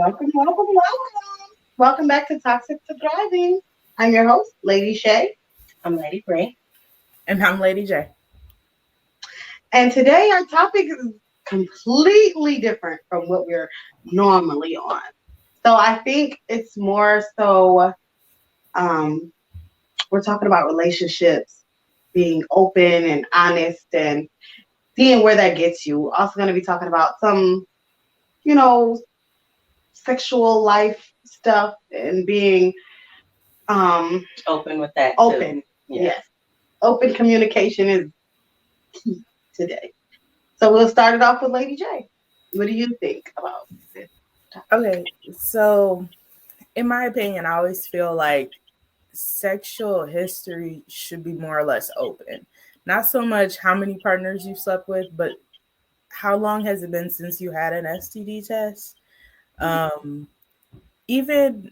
Welcome, welcome, welcome. Welcome back to Toxic to Thriving. I'm your host, Lady Shay. I'm Lady Gray. And I'm Lady J. And today our topic is completely different from what we're normally on. So I think it's more so um, we're talking about relationships, being open and honest and seeing where that gets you. Also going to be talking about some, you know, sexual life stuff and being Open with that. open. Too. Yeah. Yes. Open communication is key today. So we'll start it off with Lady J. What do you think about this topic? Okay, so in my opinion, I always feel like sexual history should be more or less open. Not so much how many partners you slept with, but how long has it been since you had an STD test? Um, Even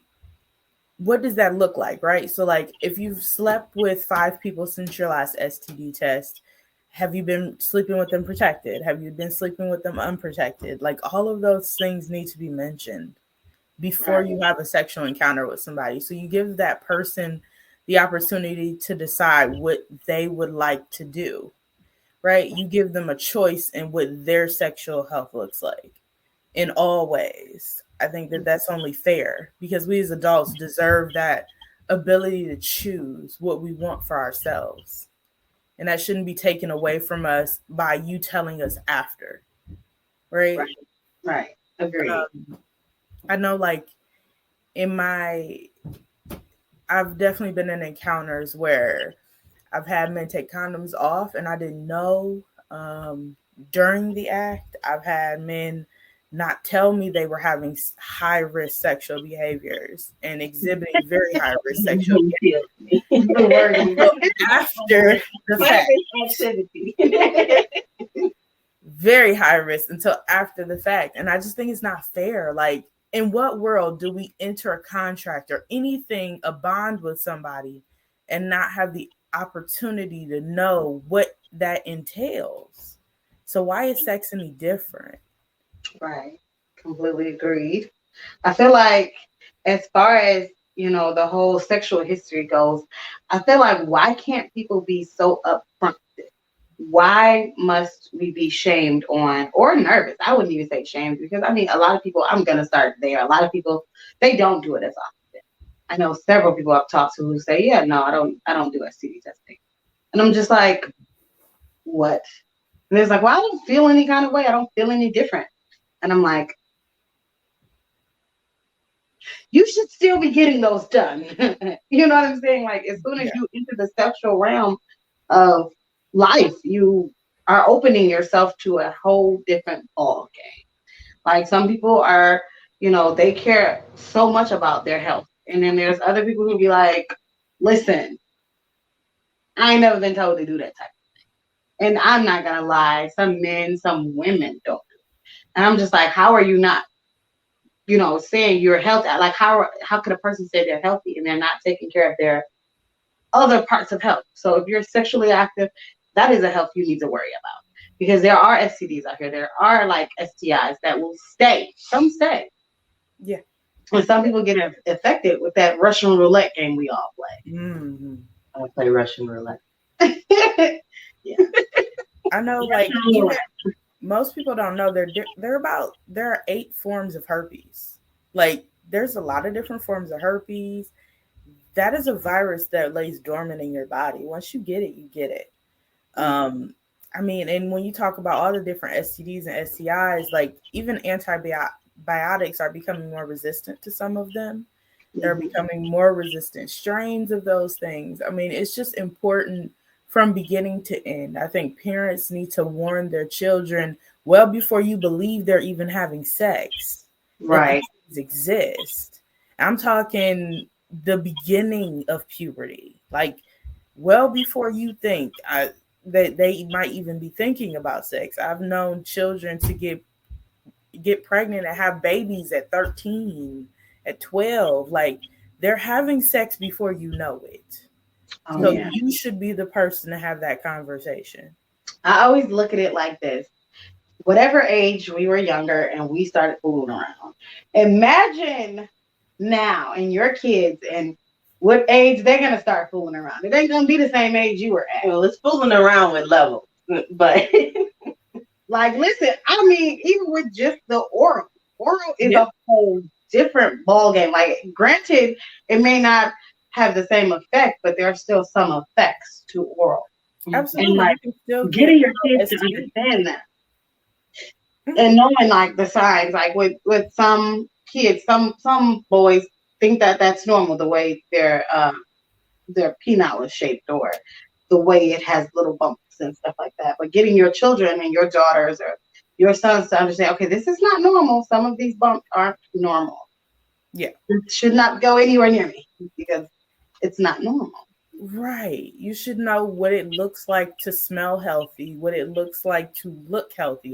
what does that look like, right? So, like, if you've slept with 5 people since your last STD test, have you been sleeping with them protected? Have you been sleeping with them unprotected? Like, all of those things need to be mentioned before Right. you have a sexual encounter with somebody. So you give that person the opportunity to decide what they would like to do, right? You give them a choice in what their sexual health looks like in all ways. I think that that's only fair because we as adults deserve that ability to choose what we want for ourselves. And that shouldn't be taken away from us by you telling us after, right? Right. Right. Agreed. I know, like, in my I've definitely been in encounters where I've had men take condoms off and I didn't know during the act. I've had men not tell me they were having high risk sexual behaviors and exhibiting very high risk sexual behaviors after the fact. Activity. Very high risk until after the fact. And I just think it's not fair. Like, in what world do we enter a contract or anything, a bond with somebody, and not have the opportunity to know what that entails? So why is sex any different? Right. Completely agreed. I feel like as far as, the whole sexual history goes, I feel like why can't people be so upfront with it? Why must we be shamed on or nervous? I wouldn't even say shamed because I mean a lot of people, I'm gonna start there. A lot of people they don't do it as often. I know several people I've talked to who say, yeah, no, I don't do STD testing. And I'm just like, what? And it's like, well, I don't feel any kind of way. I don't feel any different. And I'm like, you should still be getting those done. You know what I'm saying? Like as soon as you enter the sexual realm of life, you are opening yourself to a whole different ball game. Like some people are, they care so much about their health. And then there's other people who be like, listen, I ain't never been told to do that type of thing. And I'm not gonna lie, some men, some women don't do it. And I'm just like, how are you not, saying you're healthy? Like how could a person say they're healthy and they're not taking care of their other parts of health? So if you're sexually active, that is a health you need to worry about. Because there are STDs out here. There are like STIs that will stay. Some stay. Yeah. And some people get affected with that Russian roulette game we all play. Mm-hmm. I play Russian roulette. Yeah. I know, like, most people don't know there are 8 forms of herpes. Like, there's a lot of different forms of herpes. That is a virus that lays dormant in your body. Once you get it, you get it. I mean, and when you talk about all the different STDs and STIs, like even antibiotics are becoming more resistant to some of them. They're becoming more resistant strains of those things. I mean, it's just important from beginning to end. I think parents need to warn their children well before you believe they're even having sex that Right. these things exist. I'm talking the beginning of puberty, like well before you think that they might even be thinking about sex. I've known children to get pregnant and have babies at 13, at 12. Like, they're having sex before you know it. Oh, So yeah. you should be the person to have that conversation. I always look at it like this. whatever age we were younger and we started fooling around. Imagine now and your kids and what age they're gonna start fooling around. It ain't gonna be the same age you were at. Well, it's fooling around with levels, but Like, listen, I mean, even with just the oral is Yeah. a whole different ball game. Like, granted, it may not have the same effect, but there are still some effects to oral. Absolutely. And like You can still getting your get kids to STD. understand that Mhm. and knowing like the signs, like with some kids, some boys think that that's normal, the way their penile is shaped or the way it has little bumps and stuff like that. But getting your children and your daughters or your sons to understand, okay, this is not normal. Some of these bumps aren't normal. Yeah. It should not go anywhere near me because it's not normal. Right. You should know what it looks like to smell healthy, what it looks like to look healthy.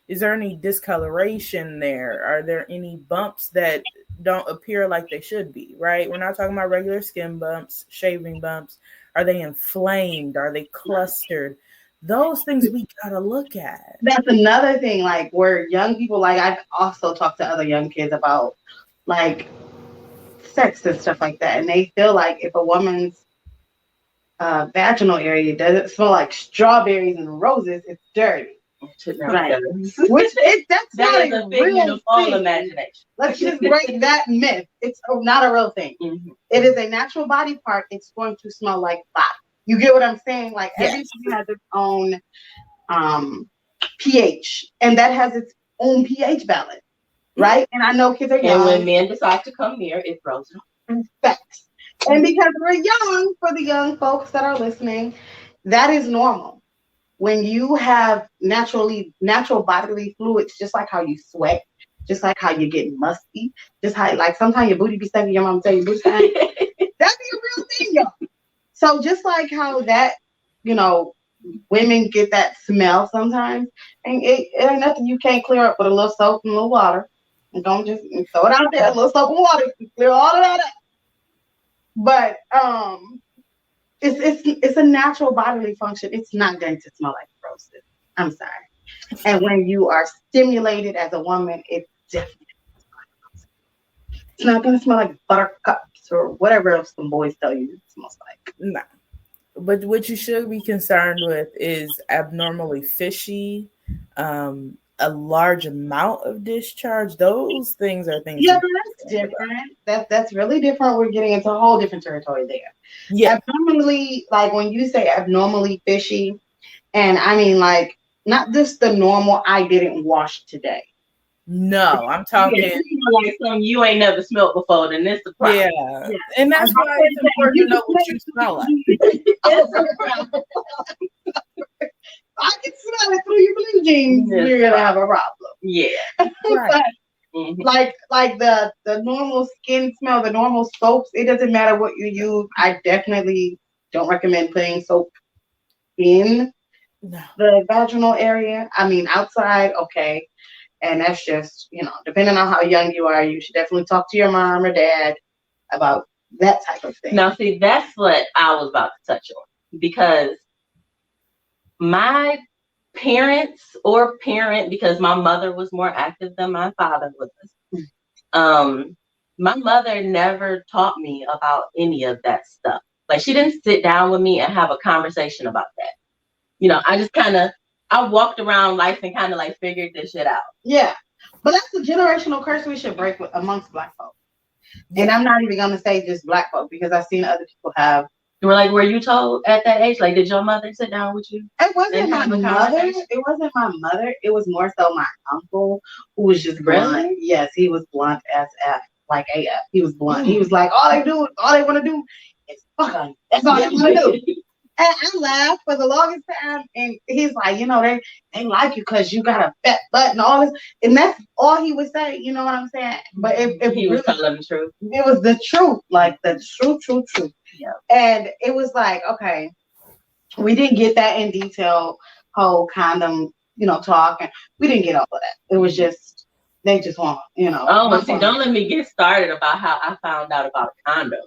Is there any discoloration there? Are there any bumps that don't appear like they should be, right? We're not talking about regular skin bumps, shaving bumps. Are they inflamed? Are they clustered? Those things we gotta look at. That's another thing, like where young people, like I've also talked to other young kids about like sex and stuff like that. And they feel like if a woman's vaginal area doesn't smell like strawberries and roses, it's dirty. Right. Which that's that not is a a figment real of all thing. imagination. Let's just break that myth. It's not a real thing. Mhm. It is a natural body part. It's going to smell like body. You get what I'm saying? Like Yes. everything has its own pH, and that has its own pH balance, right? And I know kids are And young. when men decide to come near, it throws them. Facts. And because we're young, for the young folks that are listening, that is normal. When you have natural bodily fluids, just like how you sweat, just like how you get musty, just how like sometimes your booty be stinking, your mom tell you booty stank. That be a real thing, y'all. So just like how that, women get that smell sometimes, and it ain't nothing you can't clear up with a little soap and a little water. And don't just throw it out there, a little soap and water, clear all of that up. But it's a natural bodily function. It's not going to smell like roses. I'm sorry. And when you are stimulated as a woman, it definitely it's not going to smell like buttercups or whatever else some boys tell you it smells like. No. But what you should be concerned with is abnormally fishy, a large amount of discharge. Those things are things. Yeah, that's different. That's really different. We're getting into a whole different territory there. Yeah. Abnormally, like when you say abnormally fishy, and I mean like not just the normal I didn't wash today. No, I'm talking. Yeah, like something you ain't never smelled before, then it's the problem. Yeah. And that's why it's important to know what you smell like. I can smell it through your blue jeans. Yes. You're gonna have a problem. Yeah. Right. Mhm. like the normal skin smell, the normal soaps. It doesn't matter what you use. I definitely don't recommend putting soap in No. the vaginal area. I mean, outside, okay. And that's just, depending on how young you are, you should definitely talk to your mom or dad about that type of thing. Now, see, that's what I was about to touch on, because my parent, because my mother was more active than my father was. My mother never taught me about any of that stuff. Like, she didn't sit down with me and have a conversation about that. I just I walked around life and kind of like figured this shit out. Yeah. But that's the generational curse we should break amongst Black folks. And I'm not even going to say just Black folk, because I've seen other people have. Were you told at that age? Like, did your mother sit down with you? It wasn't And my have a mother. conversation? It wasn't my mother. It was more so my uncle, who was just blunt. Really? Yes, he was blunt as F, like AF. He was blunt. He was like, all they want to do is fuck on you. That's all they want to do. And I laughed for the longest time, and he's like, they like you because you got a fat butt and all this, and that's all he would say. You know what I'm saying? But if He was telling the truth. it was the truth, like the truth. Yeah. And it was like, okay, we didn't get that in detail, whole condom, talk, and we didn't get all of that. It was just they just want, Oh, but see, don't let me get started about how I found out about a condom.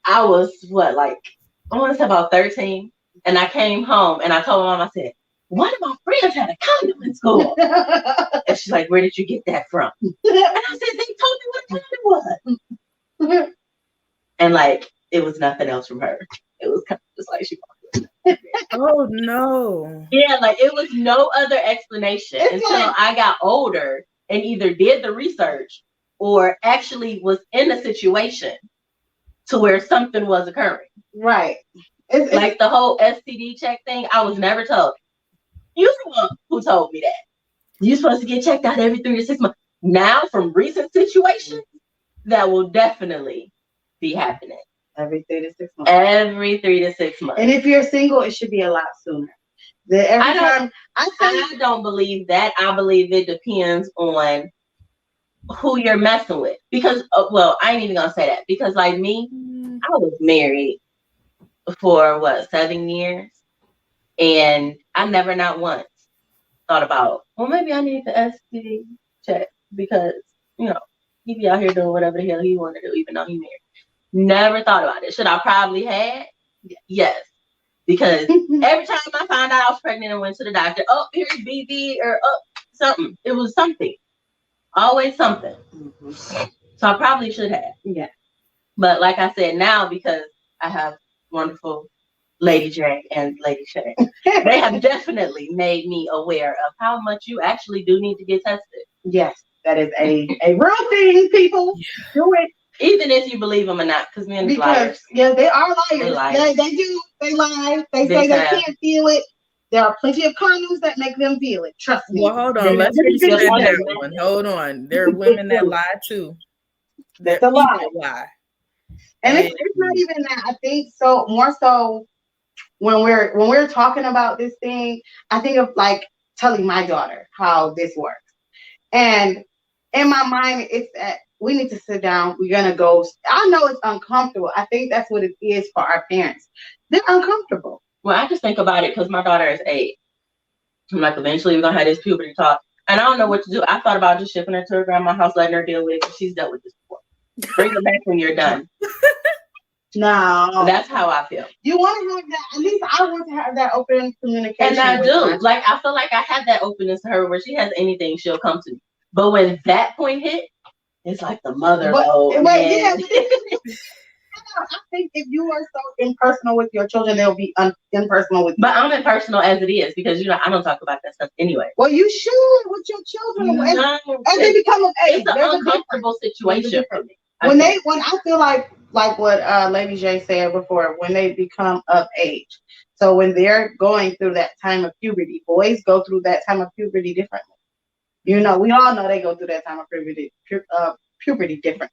I was I want to say about 13, and I came home and I told my mom, I said, one of my friends had a condom in school. And she's like, where did you get that from? And I said, they told me what a condom was. And like, it was nothing else from her. It was kind of just like she Oh no. Yeah, like it was no other explanation until I got older and either did the research or actually was in a situation to where something was occurring. Right. It's like the whole STD check thing, I was never told. You're the one who told me that. You're supposed to get checked out every 3 to 6 months. Now, from recent situations, that will definitely be happening. Every 3 to 6 months. Every 3 to 6 months. And if you're single, it should be a lot sooner. I don't believe that. I believe it depends on who you're messing with. Because, well, I ain't even gonna say that. Because like me, I was married for 7 years, and I never not once thought about, well, maybe I need the STD check because he be out here doing whatever the hell he want to do, even though he married. Never thought about it. Should I probably had? Yes. Because every time I found out I was pregnant and went to the doctor, oh, here's BV or something. It was something. Always something. Mm-hmm. So I probably should have. Yeah. But like I said, now because I have wonderful Lady J and Lady Shay, they have definitely made me aware of how much you actually do need to get tested. Yes, that is a real thing, people. Do it. Even if you believe them or not, because men are liars. Yeah, they are liars. They do. They lie. They say they can't feel it. There are plenty of condoms that make them feel it. Trust me. Well, hold on. Let's respect that one. Hold on. There are women that lie too. That's a lie. And it's not even that. I think so more so when we're talking about this thing, I think of like telling my daughter how this works. And in my mind, it's that we need to sit down. We're going to go. I know it's uncomfortable. I think that's what it is for our parents. They're uncomfortable. Well, I just think about it because my daughter is 8. I'm like, eventually we're going to have this puberty talk. And I don't know what to do. I thought about just shipping her to her grandma's house, letting her deal with it because she's dealt with this before. Bring her back when you're done. No. That's how I feel. You want to have that. At least I want to have that open communication. And I do. Like, I feel like I have that openness to her where she has anything, she'll come to me. But when that point hit, it's like the mother. I think if you are so impersonal with your children, they'll be impersonal with you. But I'm impersonal as it is because I don't talk about that stuff anyway. Well, you should with your children as they become of age. It's an uncomfortable situation for me. When I feel like what Lady J said before, when they become of age. So when they're going through that time of puberty, boys go through that time of puberty differently. We all know they go through that time of puberty differently.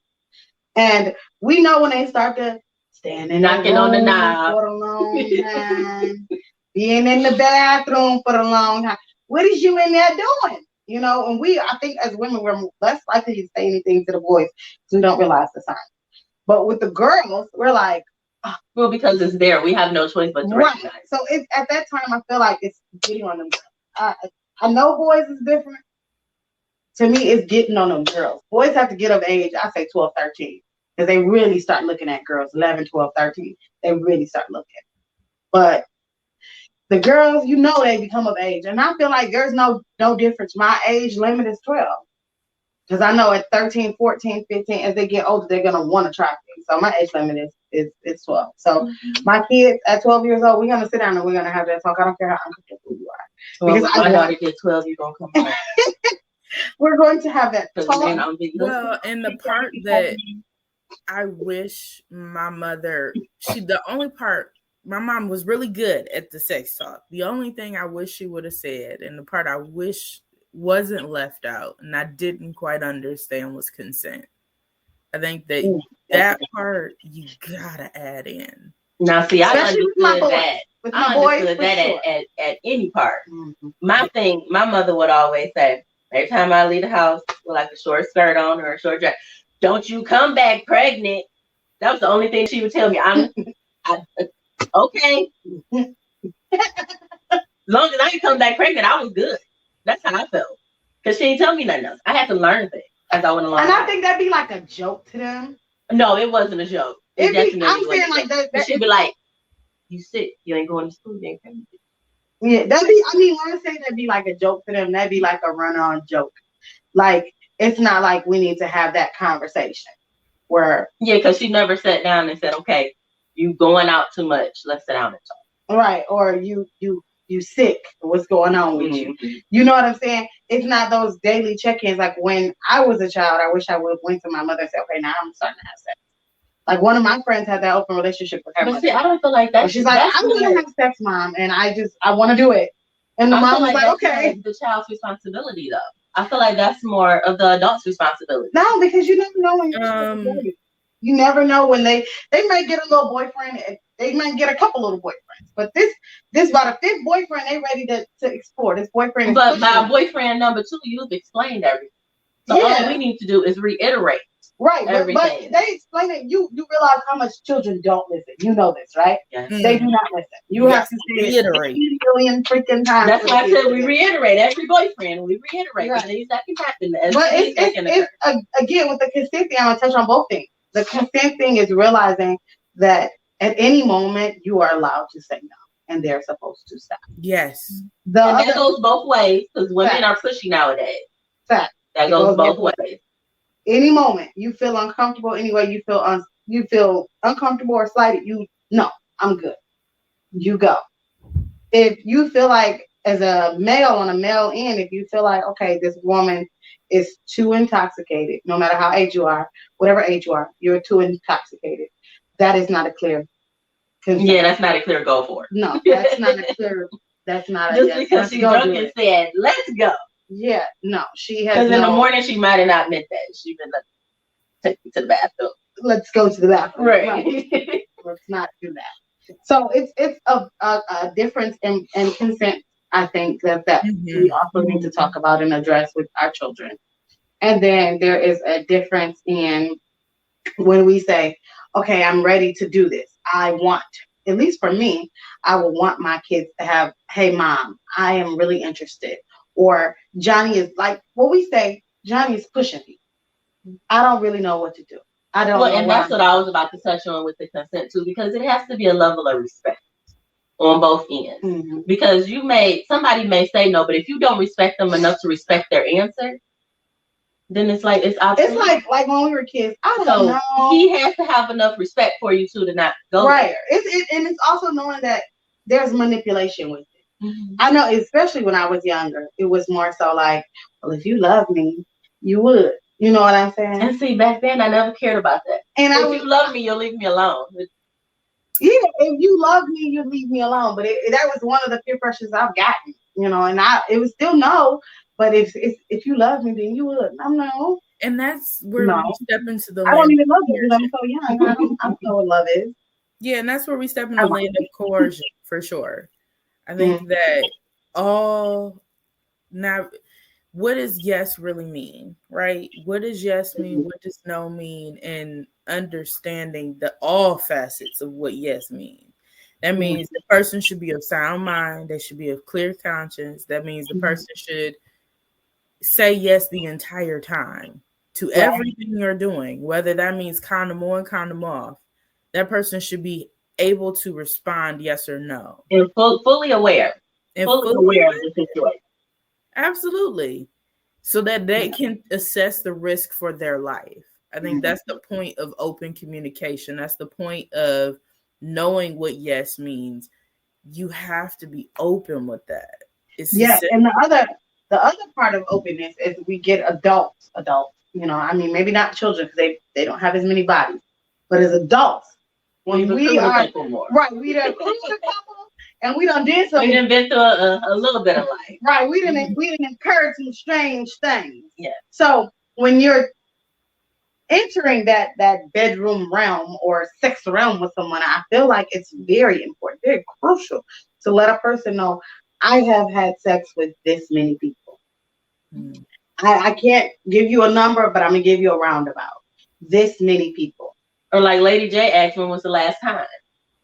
And we know when they start to stand and knocking on the knob for a long time, being in the bathroom for a long time. What is you in there doing? And I think as women, we're less likely to say anything to the boys because we don't realize the signs. But with the girls, we're like, well, because it's there. We have no choice but to recognize. So at that time, I feel like it's getting on them. I know boys is different. To me, it's getting on them girls. Boys have to get of age, I say 12, 13. Because they really start looking at girls, 11, 12, 13. They really start looking. But the girls, they become of age. And I feel like there's no difference. My age limit is 12. Because I know at 13, 14, 15, as they get older, they're going to want to try things. So my age limit is 12. So my kids at 12 years old, we're going to sit down and we're going to have that talk. I don't care how uncomfortable you are. Well, because my daughter gets 12, you're going to come home. We're going to have that talk. Well, and the part that I wish my mother, my mom was really good at the sex talk. The only thing I wish she would have said, and the part I wish wasn't left out, and I didn't quite understand, was consent. I think that part you gotta add in. Now, see, I understood that. I understood that at any part. Mm-hmm. My mother would always say, every time I leave the house with like a short skirt on or a short dress, don't you come back pregnant. That was the only thing she would tell me. Okay. As long as I didn't come back pregnant, I was good. That's how I felt. Because she didn't tell me nothing else. I had to learn things as I went along. And I think that'd be like a joke to them. No, it wasn't a joke. I'm saying like that. She'd be like, you sick. You ain't going to school. You ain't pregnant. Yeah, that'd be. I mean, when I say that'd be like a joke to them, that'd be like a run-on joke. Like it's not like we need to have that conversation. Where because she never sat down and said, "Okay, you going out too much. Let's sit down and talk." Right, or you sick. What's going on with you? You know what I'm saying? It's not those daily check-ins. Like when I was a child, I wish I would have went to my mother and said, "Okay, now I'm starting to have sex." Like one of my friends had that open relationship with her But mother. see, I don't feel like that. She's like, "I want to have sex, Mom, and I want to do it." And the mom was like, "Okay." The child's responsibility, though. I feel like that's more of the adult's responsibility. No, because you never know when you're you never know when they might get a little boyfriend. They might get a couple little boyfriends, but this about a fifth boyfriend. They ready to explore. This boyfriend. But my boyfriend number 2, you've explained everything. So all we need to do is reiterate. Right, but they explain it. You realize how much children don't listen. You know this, right? Yes. They do not listen. You have to say reiterate 80 million freaking times. That's why I said we reiterate every boyfriend. We reiterate the things that can happen. But it's again with the consent thing. I'm gonna touch on both things. The consent thing is realizing that at any moment you are allowed to say no, and they're supposed to stop. Yes, that goes both ways because women are pushy nowadays. Fact. That goes both ways. Any moment you feel uncomfortable, anyway you feel uncomfortable or slighted, I'm good. You go. If you feel like as a male on a male end, if you feel like, okay, this woman is too intoxicated, no matter how age you are, whatever age you are, you're too intoxicated. That is not a clear consent. Yeah, that's not a clear go for it. No, that's not a clear. That's not just because she's drunk and said, "Let's go." Yeah, no, she has. Because in the morning she might have not meant that. She been like, "Take me to the bathroom." Let's go to the bathroom. Right. Let's not do that. So it's a difference in consent. I think that we also need to talk about and address with our children. And then there is a difference in when we say, "Okay, I'm ready to do this. I want." At least for me, I would want my kids to have, "Hey, Mom, I am really interested." Or Johnny is like what we say, Johnny is pushing me. I don't really know what to do. I don't know. And that's what I was about to touch on with the consent too, because it has to be a level of respect on both ends. Mm-hmm. Because somebody may say no, but if you don't respect them enough to respect their answer, then it's like it's obsolete. It's like when we were kids. I don't know. He has to have enough respect for you too to not go right. There. And it's also knowing that there's manipulation with it. Mm-hmm. I know, especially when I was younger, it was more so like, well, if you love me, you would. You know what I'm saying? And see, back then I never cared about that. And if you love me, you'll leave me alone. Yeah, if you love me, you leave me alone. But that was one of the peer pressures I've gotten. You know, and it was still no. But if you love me, then you would. I'm no. And that's where we step into the. I don't even love you because I'm so young. I don't know what love is. Yeah, and that's where we step into the land of coercion for sure. I think that what does yes really mean, right? What does yes mean? What does no mean? And understanding all facets of what yes means. That means the person should be of sound mind. They should be of clear conscience. That means the person should say yes the entire time to everything you're doing, whether that means condom on, condom off. That person should be able to respond yes or no. And fully aware. And fully aware of the situation. Absolutely. So that they can assess the risk for their life. I think that's the point of open communication. That's the point of knowing what yes means. You have to be open with that. And the other part of openness is we get adults, you know, I mean, maybe not children because they don't have as many bodies, but as adults, when we are right, we done cruised a couple and we done did something. We done been through a little bit of life. Right. We didn't encourage some strange things. Yeah. So when you're entering that bedroom realm or sex realm with someone, I feel like it's very important, very crucial to let a person know I have had sex with this many people. Mm. I can't give you a number, but I'm gonna give you a roundabout. This many people. Or like Lady J asked, when was the last time?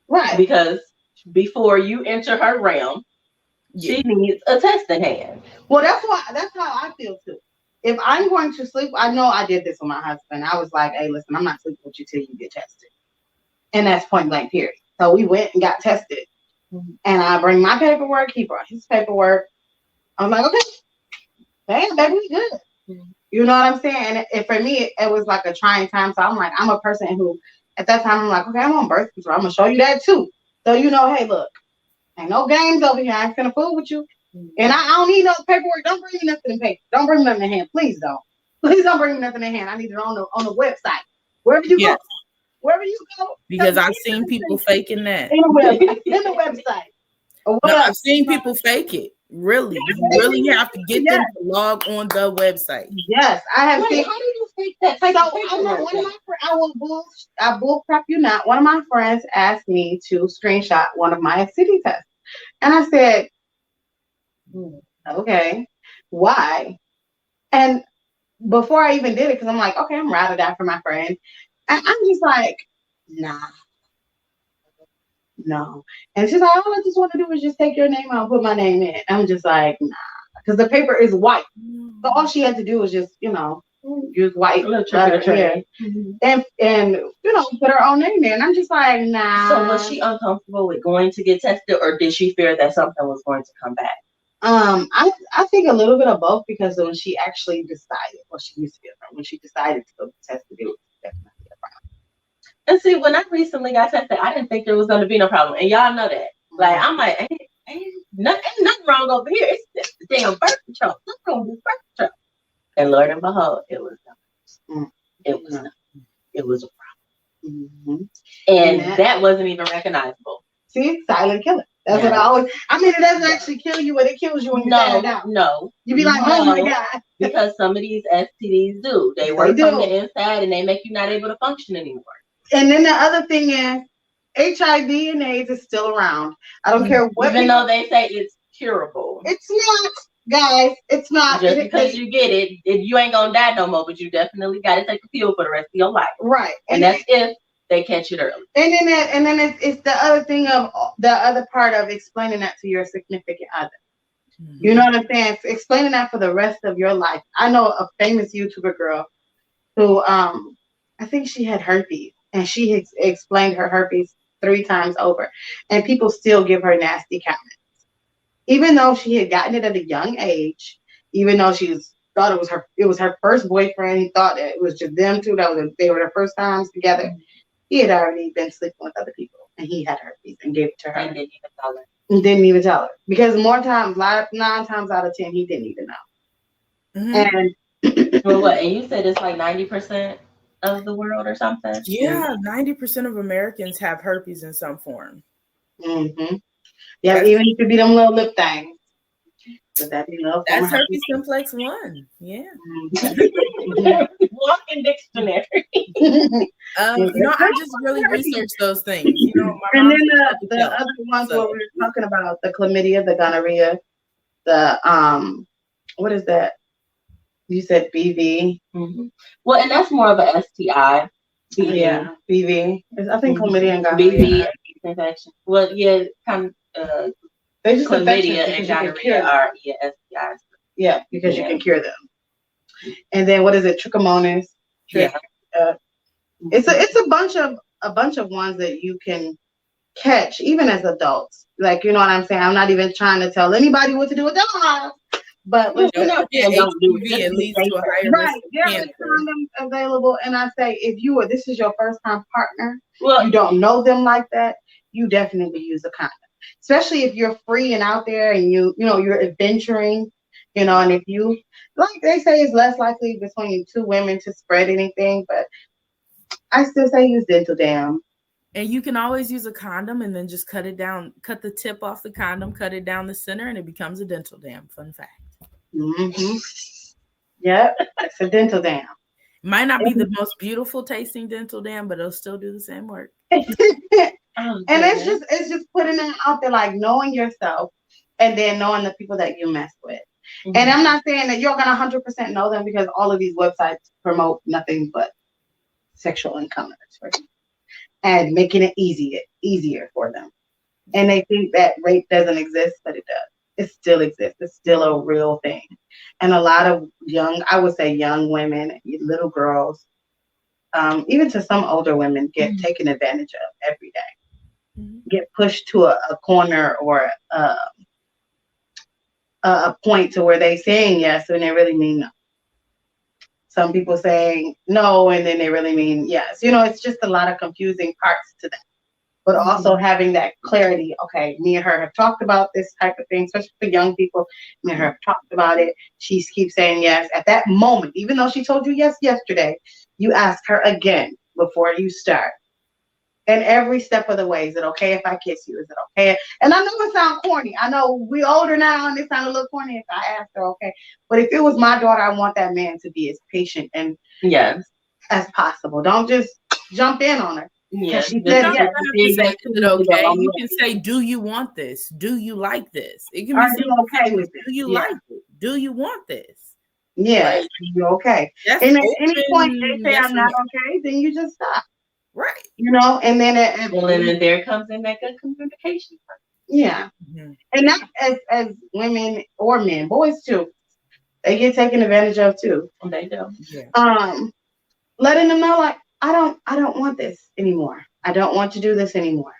Right. Because before you enter her realm, she needs a testing hand. Well, that's how I feel too. If I'm going to sleep, I know I did this with my husband. I was like, hey, listen, I'm not sleeping with you till you get tested. And that's point blank period. So we went and got tested. And I bring my paperwork, he brought his paperwork. I'm like, okay, damn, baby, we good. You know what I'm saying? And for me, it was like a trying time. So I'm like, I'm a person who, at that time, I'm like, okay, I'm on birth control. I'm gonna show you that too. So you know, hey, look, ain't no games over here. I ain't finna fool with you. And I don't need no paperwork. Don't bring me nothing in paper. Don't bring me nothing in hand. Please don't. Please don't bring me nothing in hand. I need it on the website. Wherever you go. Wherever you go. Because I've seen people faking that. In the website. No, I've seen people fake it. Really, you really have to get them to log on the website. Yes, I have seen. How do you fake that? So I bull crap you not. One of my friends asked me to screenshot one of my STD tests, and I said, "Okay, why?" And before I even did it, because I'm like, "Okay, I'm ride or die for my friend," and I'm just like, "Nah." No. And she's like, all I just want to do is just take your name out and put my name in. I'm just like, nah. Because the paper is white. So all she had to do was just, use white letter. And put her own name in. And I'm just like, nah. So was she uncomfortable with going to get tested, or did she fear that something was going to come back? I think a little bit of both, because when she actually decided, she used to be when she decided to go get tested, it was definitely a problem. And see, when I recently got tested, I didn't think there was going to be no problem. And y'all know that. Like, I'm like, ain't nothing wrong over here. It's just the damn birth control. What's wrong with birth control? And Lord and behold, it was nothing. It was nothing. It was a problem. And that wasn't even recognizable. See, silent killer. That's what it doesn't actually kill you, but it kills you when you find out. No. You be like, oh my God. Because some of these STDs do. They work from the inside and they make you not able to function anymore. And then the other thing is, HIV and AIDS is still around. I don't care what. Even though they say it's curable. It's not, guys. It's not. Just because you get it, you ain't going to die no more, but you definitely got to take a pill for the rest of your life. Right. And that's if they catch it early. And then it's the other thing of the other part of explaining that to your significant other. You know what I'm saying? Explaining that for the rest of your life. I know a famous YouTuber girl who, I think she had herpes. And she explained her herpes 3 times over. And people still give her nasty comments. Even though she had gotten it at a young age, even though she thought it was her first boyfriend, he thought that it was just them two, they were their first times together. He had already been sleeping with other people. And he had herpes and gave it to her. And didn't even tell her. And didn't even tell her. Because 9 times out of 10, he didn't even know. And well, what? And you said it's like 90% of the world or something? Yeah, 90% of Americans have herpes in some form. Yeah, even if it could be them little lip things. That's herpes simplex 1. Yeah. Walking dictionary. I just really researched those things. And then the other ones where we were talking about the chlamydia, the gonorrhea, the what is that? You said BV. Well, and that's more of a STI. BV. Yeah, BV. I think chlamydia and gonorrhea. BV infection. Well, yeah, kind of. They just chlamydia and gonorrhea are STIs. Yeah, because you can cure them. And then what is it? Trichomonas. It's a bunch of ones that you can catch even as adults. Like, you know what I'm saying? I'm not even trying to tell anybody what to do with their lives. But HPV, it leads to a higher risk of there cancer. are condoms available, and I say if this is your first time partner, you don't know them like that, you definitely use a condom. Especially if you're free and out there and you're adventuring, and if you, like they say, it's less likely between 2 women to spread anything, but I still say use dental dam. And you can always use a condom and then just cut it down, cut the tip off the condom, cut it down the center, and it becomes a dental dam. Fun fact. Yep, it's a dental dam. Might not be the most beautiful tasting dental dam, but it'll still do the same work. And it's just putting it out there, like knowing yourself and then knowing the people that you mess with. And I'm not saying that you're gonna 100% know them, because all of these websites promote nothing but sexual encounters for you and making it easier for them. And they think that rape doesn't exist, but it does. It still exists. It's still a real thing. And a lot of young women, little girls, even to some older women, get taken advantage of every day. get pushed to a corner or a point to where they saying yes and they really mean no. Some people saying no and then they really mean yes. It's just a lot of confusing parts to that. But also having that clarity, okay, me and her have talked about this type of thing, especially for young people. Me and her have talked about it. She keeps saying yes. At that moment, even though she told you yes yesterday, you ask her again before you start. And every step of the way, is it okay if I kiss you? Is it okay? And I know it sounds corny. I know we older now and it sounds a little corny if I ask her, okay. But if it was my daughter, I want that man to be as patient and yes as possible. Don't just jump in on her. yes She You said don't yes. have to say, is it okay? You can say, do you want this? Do you like this? It can be Are you okay with it? Do you Yeah. like it? Do you want this? Yeah, Like, you're okay. That's And at open, any point they say yes I'm or not no. okay, then you just stop. Right. And then well, and then there comes in that good communication. yeah. And not as women or men, boys too. They get taken advantage of too. They do. Yeah. Letting them know like I don't want this anymore. I don't want to do this anymore.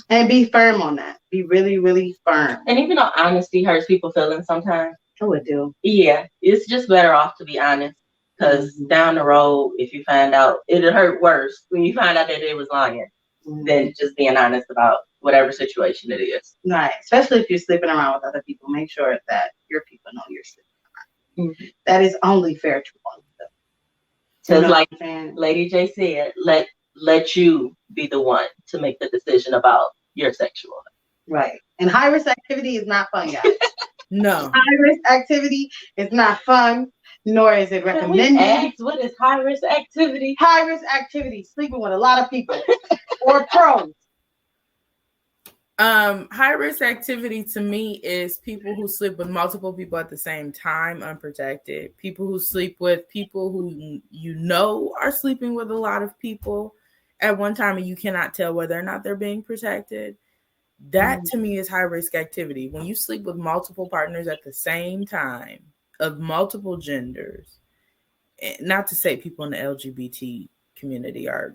And be firm on that. Be really, really firm. And even though honesty hurts people's feelings sometimes. Oh, it do. Yeah, it's just better off to be honest. Because down the road, if you find out, it'll hurt worse when you find out that they was lying than just being honest about whatever situation it is. Right. Especially if you're sleeping around with other people. Make sure that your people know you're sleeping around. That is only fair to all of them. Because like Lady J said, let you be the one to make the decision about your sexual. Right. And high risk activity is not fun, guys. No. High risk activity is not fun, nor is it recommended. What is high risk activity? High risk activity, sleeping with a lot of people or pros. High risk activity to me is people who sleep with multiple people at the same time, unprotected. People who sleep with people who are sleeping with a lot of people at one time and you cannot tell whether or not they're being protected. That to me is high risk activity. When you sleep with multiple partners at the same time of multiple genders, not to say people in the LGBT community are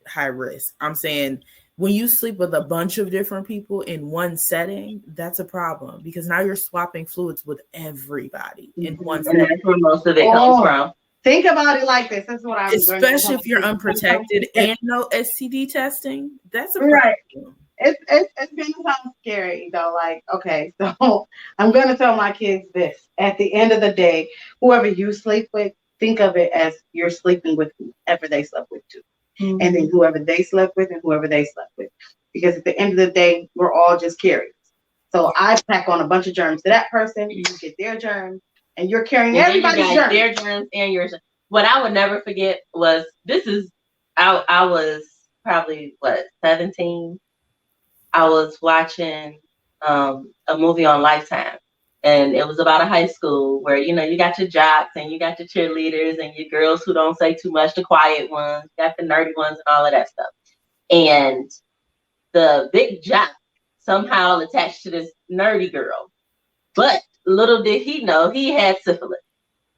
high risk. I'm saying when you sleep with a bunch of different people in one setting, that's a problem because now you're swapping fluids with everybody in one setting. And that's where most of it comes from. Think about it like this. This is what I'm especially if you're unprotected and no STD testing. That's a problem. Right. It's gonna sound scary though. Like, okay, so I'm gonna tell my kids this. At the end of the day, whoever you sleep with, think of it as you're sleeping with whoever they slept with too. And then whoever they slept with and whoever they slept with. Because at the end of the day, we're all just carriers. So I pack on a bunch of germs to that person, you get their germs, and you're carrying everybody's germs. Their germs and yours. What I would never forget was I was probably 17. I was watching a movie on Lifetime. And it was about a high school where, you got your jocks and you got your cheerleaders and your girls who don't say too much, the quiet ones, you got the nerdy ones and all of that stuff. And the big jock somehow attached to this nerdy girl. But little did he know he had syphilis.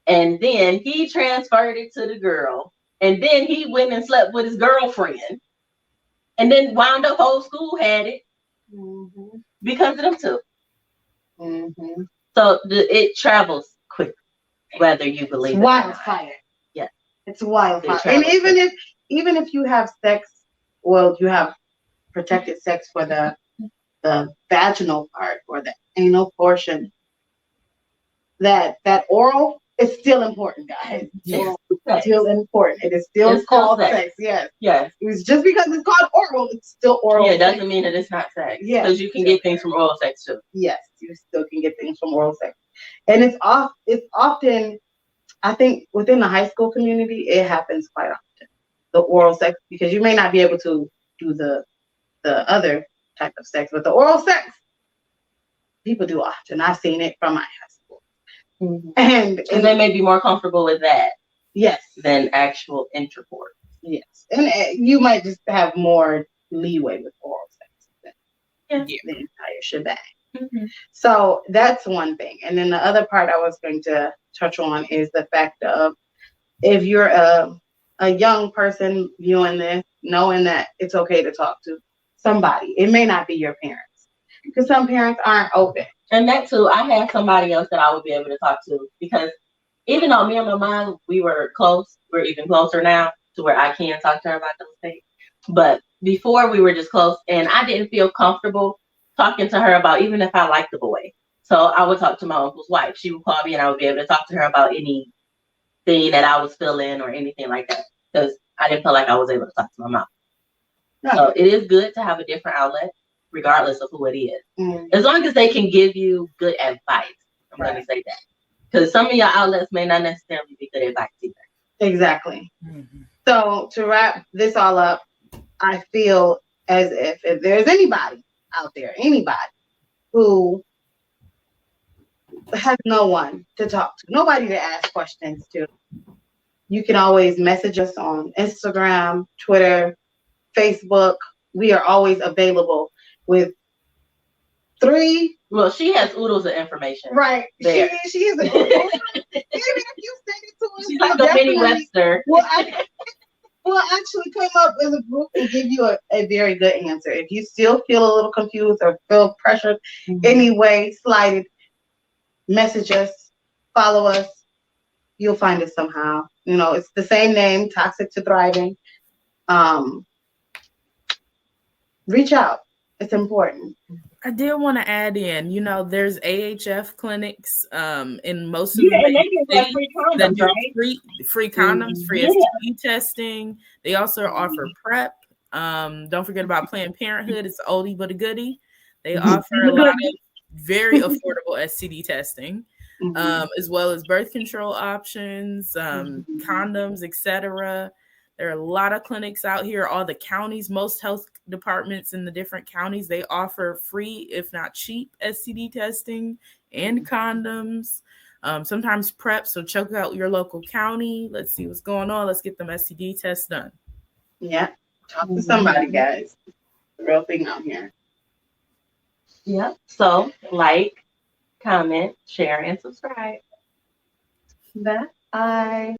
And then he transferred it to the girl. And then he went and slept with his girlfriend. And then wound up whole school had it because of them two. So it travels quickly, whether you believe it or not. Wildfire. Yeah, it's wildfire. And even if you have sex, well, you have protected sex for the vaginal part or the anal portion. That oral is still important, guys. Yes. It's still important. It is still called sex. Yes. Yes. It's just because it's called oral, it's still oral. Yeah, it doesn't mean that it's not sex. Yeah. Because you can get things from oral sex too. Yes, you still can get things from oral sex. And it's often, I think within the high school community, it happens quite often. The oral sex, because you may not be able to do the other type of sex, but the oral sex, people do often. I've seen it from my high school. And they may be more comfortable with that. Yes. Than actual intercourse. Yes. And you might just have more leeway with oral sex than the entire shebang. So that's one thing. And then the other part I was going to touch on is the fact of if you're a young person viewing this, knowing that it's okay to talk to somebody. It may not be your parents, because some parents aren't open. And that too, I had somebody else that I would be able to talk to, because even though me and my mom, we were close, we're even closer now to where I can talk to her about those things. But before, we were just close, and I didn't feel comfortable talking to her about, even if I liked the boy. So I would talk to my uncle's wife. She would call me, and I would be able to talk to her about anything that I was feeling or anything like that, because I didn't feel like I was able to talk to my mom. No. So it is good to have a different outlet, regardless of who it is. Mm. As long as they can give you good advice. I'm going to say that. Because some of your outlets may not necessarily be good advice either. Exactly. Mhm. So to wrap this all up, I feel as if there's anybody out there, anybody who has no one to talk to, nobody to ask questions to, you can always message us on Instagram, Twitter, Facebook. We are always available with 3. Well, she has oodles of information. Right. There. She is a even if you send it to us, She's like a mini Webster. We'll actually come up as a group and give you a very good answer. If you still feel a little confused or feel pressured anyway, slighted, message us, follow us. You'll find us somehow. You know, it's the same name, Toxic to Thriving. Reach out. It's important. I did want to add in, there's AHF clinics in most of Yeah, and they the give like cities free that condoms, do right? free condoms, free Yeah. STD testing. They also offer PrEP. Don't forget about Planned Parenthood. It's an oldie but a goodie. They offer a lot of very affordable STD testing, as well as birth control options, condoms, etc. There are a lot of clinics out here. All the counties, most health departments in the different counties, they offer free, if not cheap, STD testing and condoms. Sometimes PrEP. So check out your local county. Let's see what's going on. Let's get them STD tests done. Yeah. Talk to somebody, guys. The real thing out here. Yep. So like, comment, share, and subscribe. Bye.